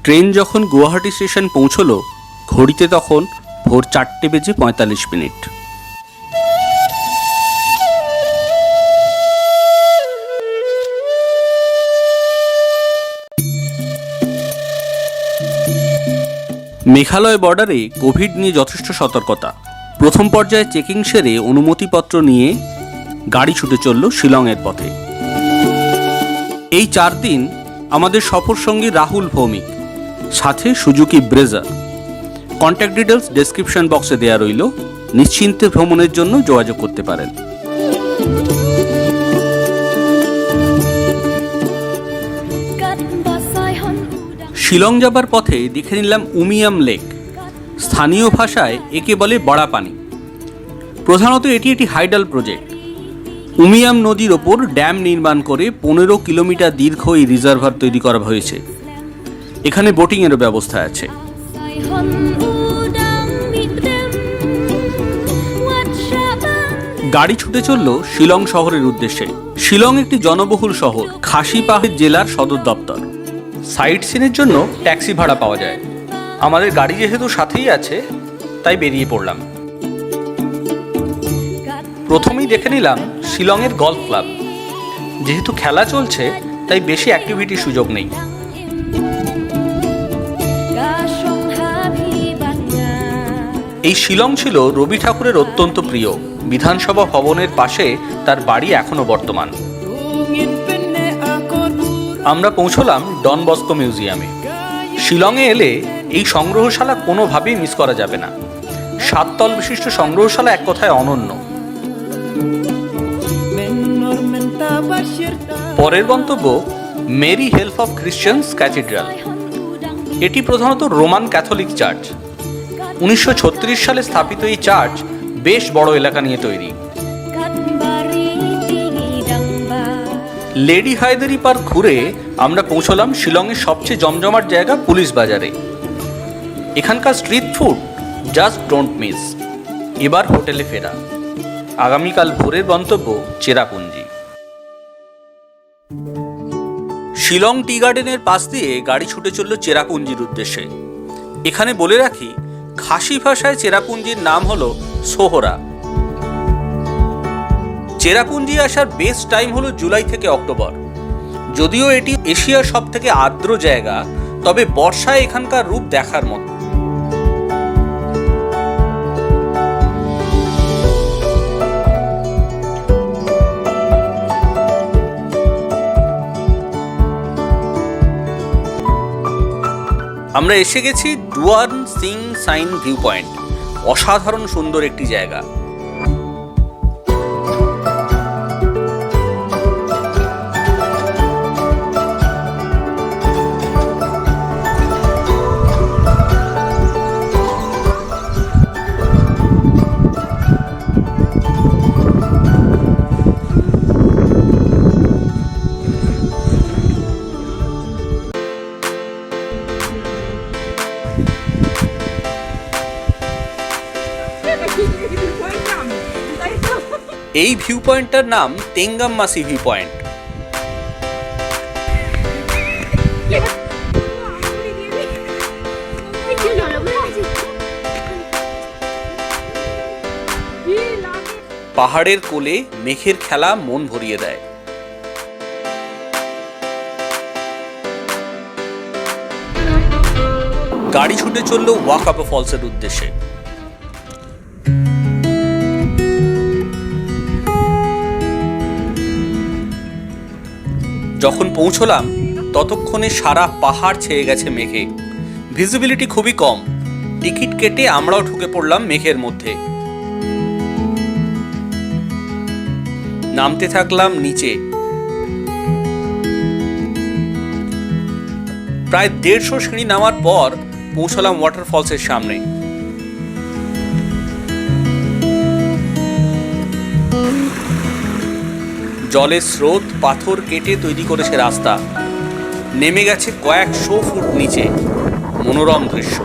Train যখন Guwahati station পৌঁছলো ঘড়িতে তখন ভোর 4:45। মেঘালয় বর্ডারে কোভিড নিয়ে যথেষ্ট সতর্কতা। প্রথম পর্যায়ে চেকিং সেরে অনুমতিপত্র নিয়ে গাড়ি ছুটে চলল শিলংয়ের পথে। এই 4 দিন আমাদের সফর সঙ্গী রাহুল ভৌমিক, সাথে সুজুকি ব্রেজার। কন্ট্যাক্ট ডিটেলস ডেসক্রিপশন বক্সে দেওয়া রইল, নিশ্চিন্তে ভ্রমণের জন্য যোগাযোগ করতে পারেন। শিলং যাবার পথে দেখে নিলাম উমিয়াম লেক। স্থানীয় ভাষায় একে বলে বড়া পানি। প্রধানত এটি একটি হাইডাল প্রজেক্ট। উমিয়াম নদীর ওপর ড্যাম নির্মাণ করে 15 কিলোমিটার দীর্ঘ এই রিজার্ভার তৈরি করা হয়েছে। এখানে বোটিংয়েরও ব্যবস্থা আছে। গাড়ি ছুটে চলল শিলং শহরের উদ্দেশ্যে। শিলং একটি জনবহুল শহর, খাসি পাহাড় জেলার সদর দপ্তর। সাইট সিনের জন্য ট্যাক্সি ভাড়া পাওয়া যায়। আমাদের গাড়ি যেহেতু সাথেই আছে তাই বেরিয়ে পড়লাম। প্রথমেই দেখে নিলাম শিলংয়ের গলফ ক্লাব। যেহেতু খেলা চলছে তাই বেশি অ্যাক্টিভিটির সুযোগ নেই। এই শিলং ছিল রবি ঠাকুরের অত্যন্ত প্রিয়। বিধানসভা ভবনের পাশে তার বাড়ি এখনো বর্তমান। আমরা পৌঁছলাম ডন বস্কো মিউজিয়ামে। শিলংয়ে এলে এই সংগ্রহশালা কোনোভাবেই মিস করা যাবে না। 7 তল বিশিষ্ট সংগ্রহশালা এক কথায় অনন্য। পরের গন্তব্য মেরি হেল্প অফ খ্রিশ্চানস ক্যাথিড্রাল। এটি প্রধানত রোমান ক্যাথলিক চার্চ। 1936 সালে স্থাপিত এই চার্চ বেশ বড় এলাকা নিয়ে তৈরি। লেডি হায়দারি পার্ক ঘুরে আমরা পৌঁছলাম শিলংয়ের সবচেয়ে জমজমাট জায়গা পুলিশ বাজারে। এখানকার street food just don't miss. এবার হোটেলে ফেরা। আগামীকাল ভোরের গন্তব্য চেরাপুঞ্জি। শিলং টি গার্ডেনের পাশ দিয়ে গাড়ি ছুটে চলল চেরাপুঞ্জির উদ্দেশ্যে। এখানে বলে রাখি, খাসি ভাষায় চেরাপুঞ্জির নাম হলো সোহরা। চেরাপুঞ্জি আসার বেস্ট টাইম হলো জুলাই থেকে অক্টোবর। যদিও এটি এশিয়ার সব থেকে আর্দ্র জায়গা, তবে বর্ষায় এখানকার রূপ দেখার মতো। আমরা এসে গেছি ডুয়ার্ন সিং সাইন ভিউ পয়েন্ট। অসাধারণ সুন্দর একটি জায়গা। এই ভিউ পয়েন্টটার নাম তেঙ্গাম্মাসি ভিউ পয়েন্ট। পাহাড়ের কোলে মেঘের খেলা মন ভরিয়ে দেয়। গাড়ি ছুটে চলল ওয়াকাপা ফলসের উদ্দেশ্যে। যখন পৌঁছলাম ততক্ষণে সারা পাহাড় ছেয়ে গেছে মেঘে। ভিজিবিলিটি খুবই কম। টিকিট কেটে আমরাও ঢুকে পড়লাম মেঘের মধ্যে। নামতে থাকলাম নিচে। প্রায় 150 সিঁড়ি নামার পর পৌঁছলাম ওয়াটারফলসের সামনে। জলের স্রোত পাথর কেটে তৈরি করেছে রাস্তা। নেমে গেছে কয়েকশো ফুট নিচে। মনোরম দৃশ্য।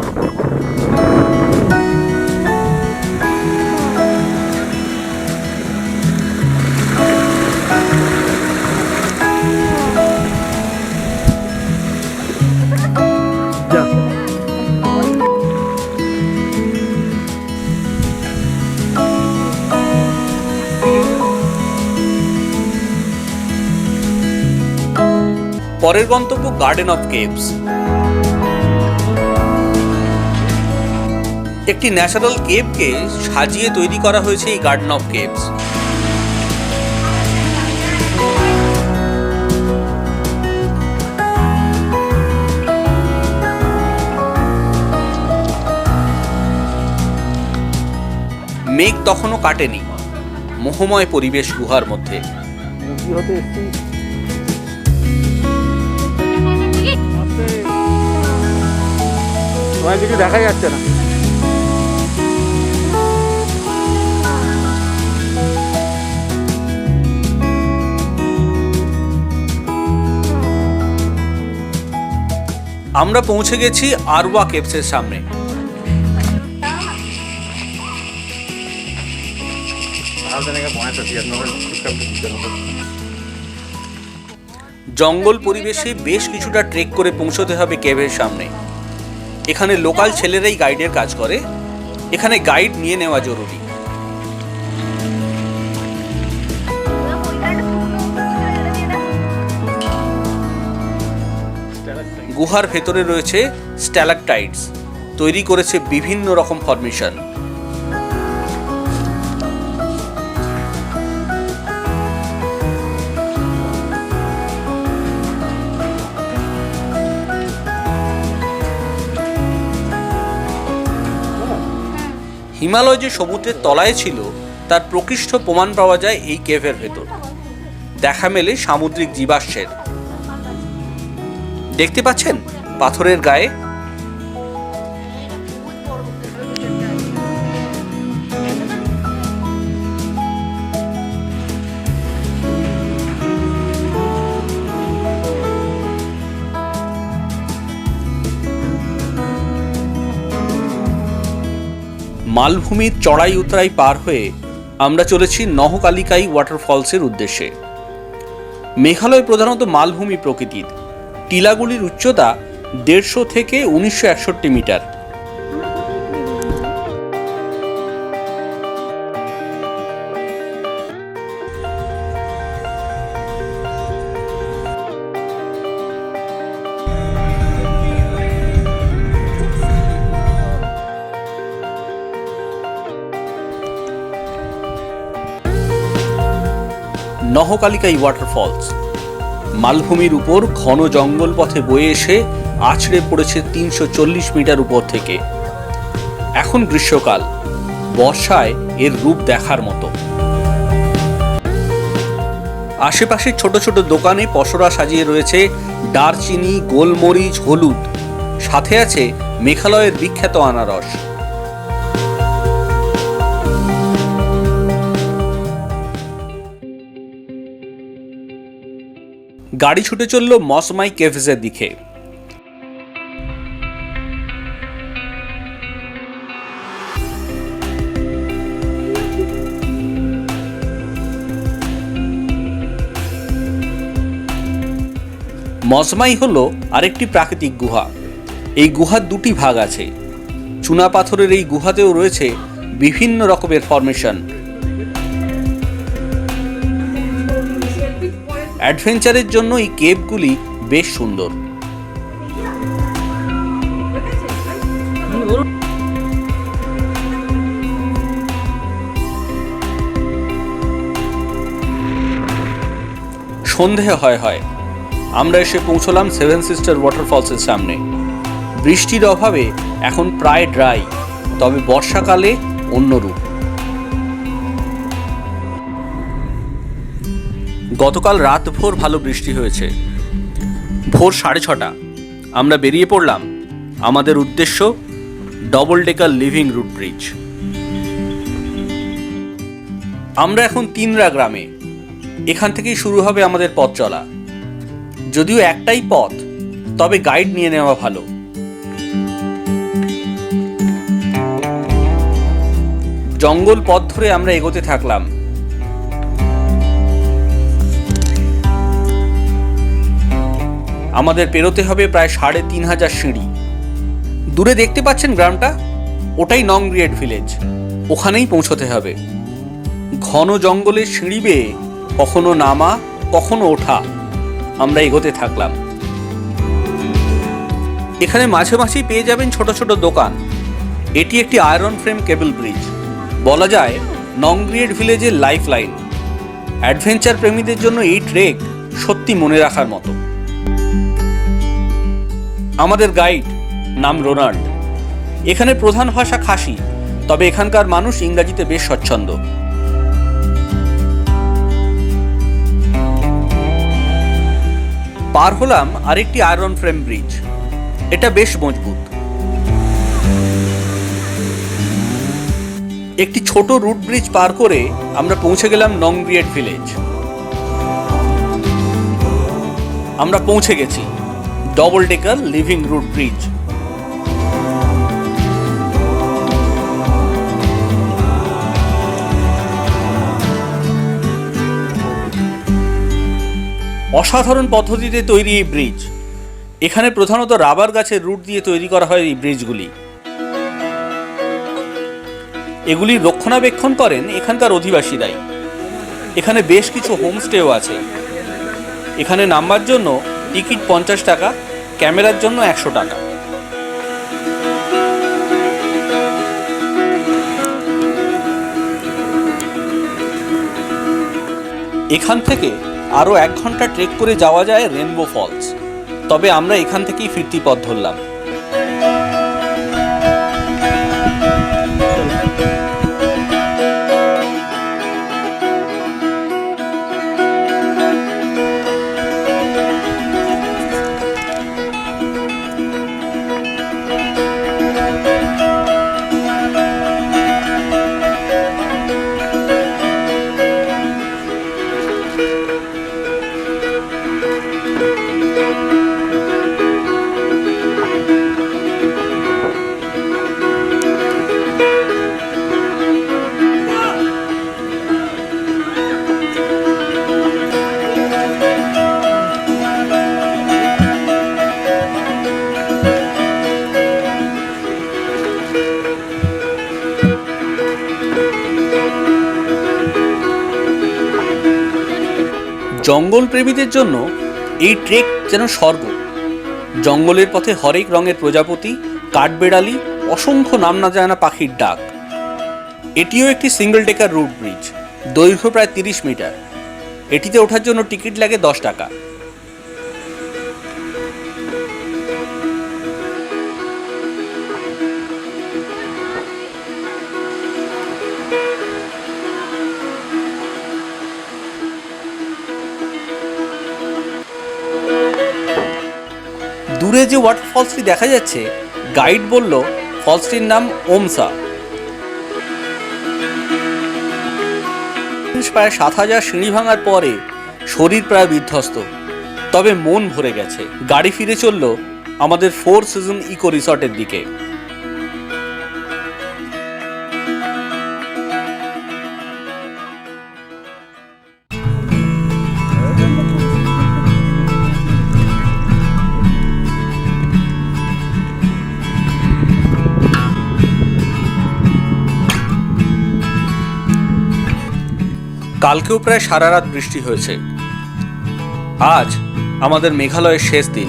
পরের গন্তব্য গার্ডেন অফ কেভস। একটি ন্যাচারাল কেভকে সাজিয়ে তৈরি করা হয়েছে এই গার্ডেন অফ কেভস। মেঘ তখনও কাটেনি, মোহময় পরিবেশ গুহার মধ্যে। কিছু দেখা যাচ্ছে না। আমরা পৌঁছে গেছি আরওয়া কেভসের সামনে। জঙ্গল পরিবেশে বেশ কিছুটা ট্রেক করে পৌঁছতে হবে কেভের সামনে। এখানে লোকাল ছেলেরাই গাইডের কাজ করে। এখানে গাইড নিয়ে নেওয়া জরুরি। গুহার ভেতরে রয়েছে স্ট্যালাকটাইটস, তৈরি করেছে বিভিন্ন রকম ফরমেশন। হিমালয় যে সমুদ্রের তলায় ছিল তার প্রকৃষ্ট প্রমাণ পাওয়া যায় এই কেভের ভেতর। দেখা মেলে সামুদ্রিক জীবাশ্মের। দেখতে পাচ্ছেন পাথরের গায়ে মালভূমির চড়াই উতরাই পার হয়ে আমরা চলেছি নহকালিকাই ওয়াটারফলসের উদ্দেশ্যে। মেঘালয় প্রধানত মালভূমি প্রকৃতির। টিলাগুলির উচ্চতা 150 থেকে 1961 মিটার। নহকালিকাই ওয়াটারফলস মালভূমির উপর ঘন জঙ্গল পথে বয়ে এসে আছড়ে পড়েছে 340 মিটার উপর থেকে। এখন গ্রীষ্মকাল, বর্ষায় এর রূপ দেখার মতো। আশেপাশে ছোট ছোট দোকানে পসরা সাজিয়ে রয়েছে দারচিনি, গোলমরিচ, হলুদ, সাথে আছে মেঘালয়ের বিখ্যাত আনারস। গাড়ি ছুটে চলল মসমাই কেভসের দিকে। মসমাই হলো আরেকটি প্রাকৃতিক গুহা। এই গুহার দুটি ভাগ আছে। চুনা পাথরের এই গুহাতেও রয়েছে বিভিন্ন রকমের ফরমেশন। অ্যাডভেঞ্চারের জন্য এই কেভগুলি বেশ সুন্দর। সন্ধে হয় আমরা এসে পৌঁছলাম সেভেন সিস্টার ওয়াটারফলসের সামনে। বৃষ্টির অভাবে এখন প্রায় ড্রাই, তবে বর্ষাকালে অন্যরূপ। গতকাল রাতভর ভালো বৃষ্টি হয়েছে। ভোর 6:30 আমরা বেরিয়ে পড়লাম। আমাদের উদ্দেশ্য double decker living root bridge. আমরা এখন তিনরা গ্রামে। এখান থেকেই শুরু হবে আমাদের পথ চলা। যদিও একটাই পথ, তবে গাইড নিয়ে নেওয়া ভালো। জঙ্গল পথ ধরে আমরা এগোতে থাকলাম। আমাদের পেরোতে হবে প্রায় 3500 সিঁড়ি। দূরে দেখতে পাচ্ছেন গ্রামটা, ওটাই নংগ্রিয়েট ভিলেজ। ওখানেই পৌঁছতে হবে। ঘন জঙ্গলের সিঁড়ি বেয়ে কখনো নামা, কখনো ওঠা। আমরা এগোতে থাকলাম। এখানে মাঝে মাঝেই পেয়ে যাবেন ছোট ছোট দোকান। এটি একটি আয়রন ফ্রেম কেবল ব্রিজ, বলা যায় নংগ্রিয়েট ভিলেজের লাইফ লাইন। অ্যাডভেঞ্চার প্রেমীদের জন্য এই ট্রেক সত্যি মনে রাখার মতো। আমাদের গাইড নাম রোনাল্ড। এখানে প্রধান ভাষা খাসি, তবে এখানকার মানুষ ইংরাজিতে বেশ স্বচ্ছন্দ। পার হলাম আরেকটি আয়রন ফ্রেম ব্রিজ, এটা বেশ মজবুত। একটি ছোট রুট ব্রিজ পার করে আমরা পৌঁছে গেলাম নংগ্রিয়েট ভিলেজ। আমরা পৌঁছে গেছি double decker living root bridge. অসাধারণ পদ্ধতিতে তৈরি এই ব্রিজ। এখানে প্রধানত রাবার গাছের রুট দিয়ে তৈরি করা হয় এই ব্রিজগুলি। এগুলি রক্ষণাবেক্ষণ করেন এখানকার অধিবাসীরাই। এখানে বেশ কিছু হোমস্টেও আছে। এখানে নামবার জন্য টিকিট 50 টাকা, ক্যামেরার জন্য 100 টাকা। এখান থেকে আরও 1 ঘন্টা ট্রেক করে যাওয়া যায় রেনবো ফলস, তবে আমরা এখান থেকেই ফিরতি পথ ধরলাম। জঙ্গল প্রেমীদের জন্য এই ট্রেক যেন স্বর্গ। জঙ্গলের পথে হরেক রঙের প্রজাপতি, কাঠবেড়ালি, অসংখ্য নাম না জানা পাখির ডাক। এটিও একটি সিঙ্গল ডেকার রুট ব্রিজ, দৈর্ঘ্য প্রায় 30 মিটার। এটিতে ওঠার জন্য টিকিট লাগে 10 টাকা। দূরে যে ওয়াটারফলসটি দেখা যাচ্ছে, গাইড বলল ফলসটির নাম ওমসা। প্রায় 7000 সিঁড়ি ভাঙার পরে শরীর প্রায় বিধ্বস্ত, তবে মন ভরে গেছে। গাড়ি ফিরে চলল আমাদের 4 সিজন ইকো রিসর্টের দিকে। কালকেও প্রায় সারা রাত বৃষ্টি হয়েছে। আজ আমাদের মেঘালয়ের শেষ দিন,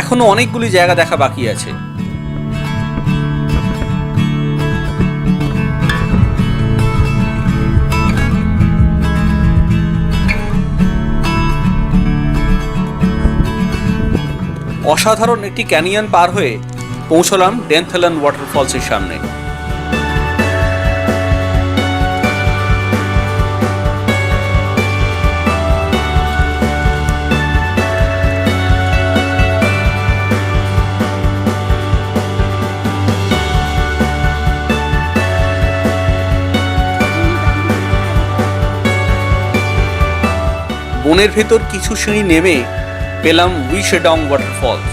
এখনো অনেকগুলি জায়গা দেখা বাকি আছে। অসাধারণ একটি ক্যানিয়ন পার হয়ে পৌঁছলাম ডেনথেলন ওয়াটারফলসের সামনে। বনের ভেতর কিছু সিঁড়ি নেমে পেলাম উইশেডং ওয়াটারফলস,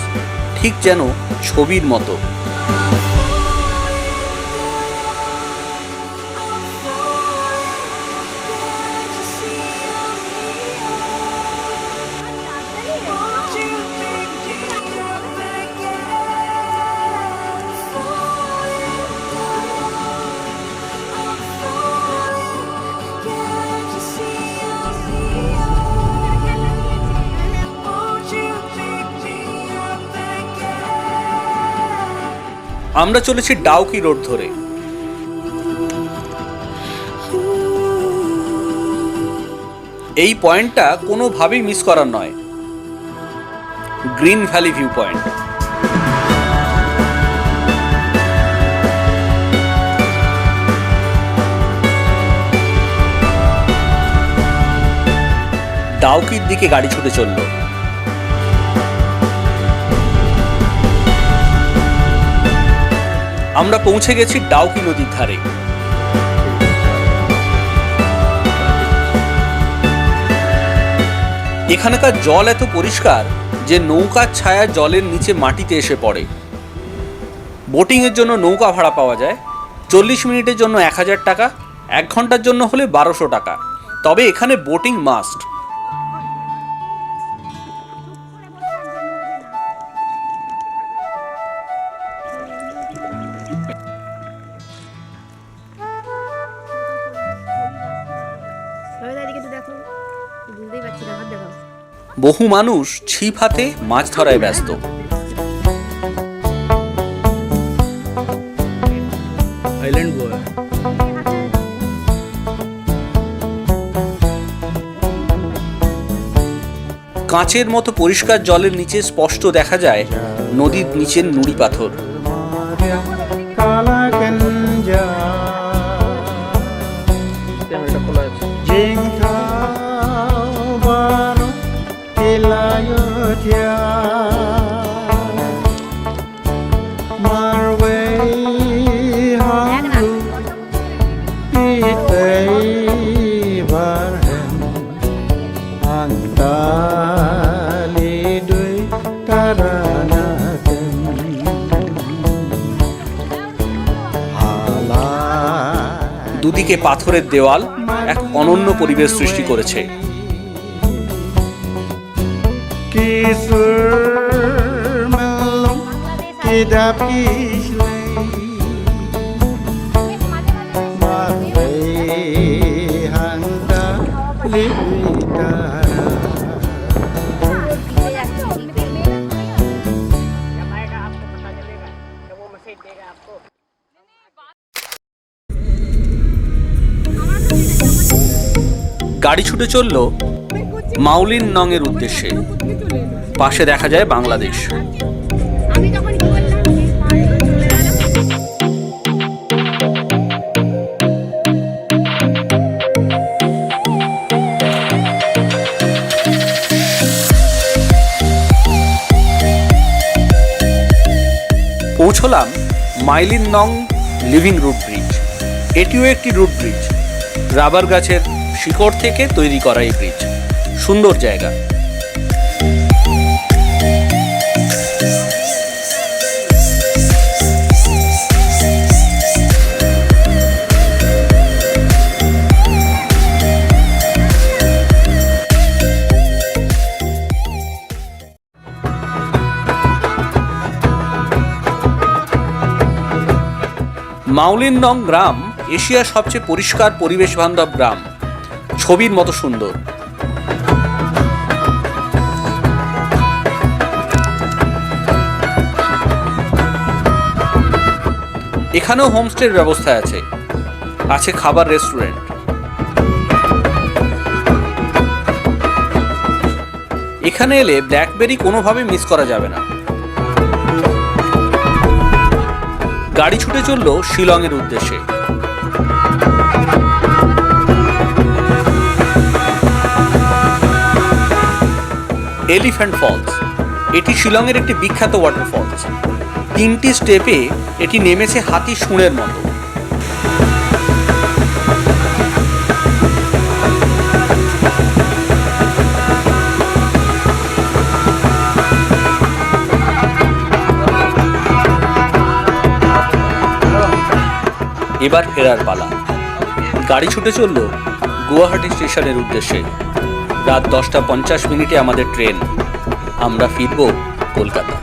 ঠিক যেন ছবির মতো। আমরা চলেছি ডাউকি রোড ধরে। এই পয়েন্টটা কোনোভাবেই মিস করার নয়, গ্রিন ভ্যালি ভিউ পয়েন্ট। ডাউকির দিকে গাড়ি ছুটে চলল। আমরা পৌঁছে গেছি ডাউকি নদীর ধারে। এখানকার জল এত পরিষ্কার যে নৌকার ছায়া জলের নিচে মাটিতে এসে পড়ে। বোটিংয়ের জন্য নৌকা ভাড়া পাওয়া যায়। 40 মিনিটের জন্য 1000 টাকা, 1 ঘন্টার জন্য হলে 1200 টাকা। তবে এখানে বোটিং মাস্ট। বহু মানুষ ছিপ হাতে মাছ ধরায় ব্যস্ত। आइलैंड वो है। কাঁচের মতো পরিষ্কার জলের নিচে স্পষ্ট দেখা যায় নদীর নিচের নুড়ি পাথর। দুদিকে পাথরের দেওয়াল এক অনন্য পরিবেশ সৃষ্টি করেছে। গাড়ি ছুটে চলল মাউলিন নং এর উদ্দেশ্যে। পাশে দেখা যায় বাংলাদেশ। পৌঁছলাম মাইলিন নং লিভিং রুট ব্রিজ। এটিও একটি রুট ব্রিজ। রাবার গাছের শিকড় থেকে তৈরি করা এই ব্রিজ। সুন্দর জায়গা। মাউলিন নং গ্রাম এশিয়ার সবচেয়ে পরিষ্কার পরিবেশ বান্ধব গ্রাম। ছবির মতো সুন্দর। এখানেও হোমস্টের ব্যবস্থা আছে। আছে খাবার রেস্টুরেন্ট। এখানে এলে ব্ল্যাকবেরি কোনোভাবে মিস করা যাবে না। গাড়ি ছুটে চলল শিলং এর উদ্দেশ্যে। এলিফ্যান্ট ফলস এটি শিলংয়ের একটি বিখ্যাত ওয়াটারফলস। 3টি স্টেপে এটি নেমেছে হাতি শুঁড়ের মতো। এবার ফেরার পালা। গাড়ি ছুটে চলল গুয়াহাটি স্টেশনের উদ্দেশ্যে। রাত 10টা 50 মিনিটে আমাদের ট্রেন। আমরা ফিরব কলকাতা।